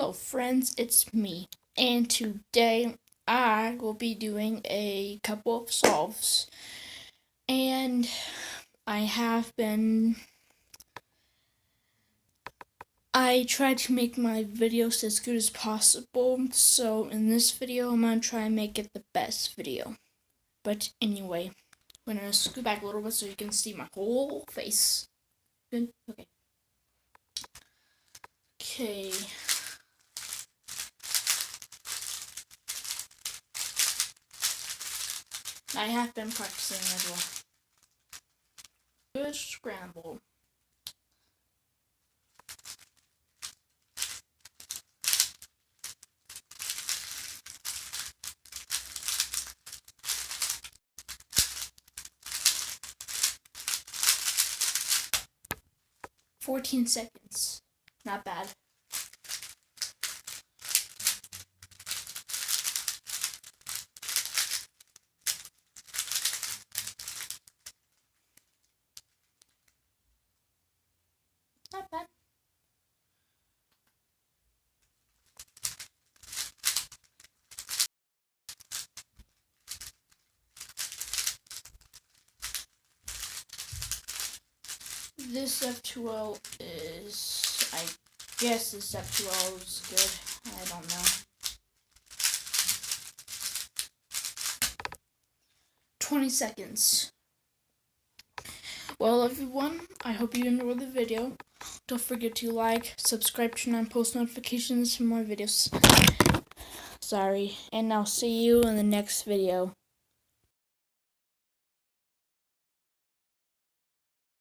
Hello friends, it's me, and today I will be doing a couple of solves, and I try to make my videos as good as possible, so in this video I'm going to try and make it the best video. But anyway, I'm going to scoot back a little bit so you can see my whole face. Good? Okay. Okay. I have been practicing as well. Good scramble. "14 seconds. Not bad. Not bad. This F2L is, I guess this F2L is good. I don't know. 20 seconds. Well, everyone, I hope you enjoyed the video. Don't forget to like, subscribe, turn on post notifications for more videos. Sorry, and I'll see you in the next video.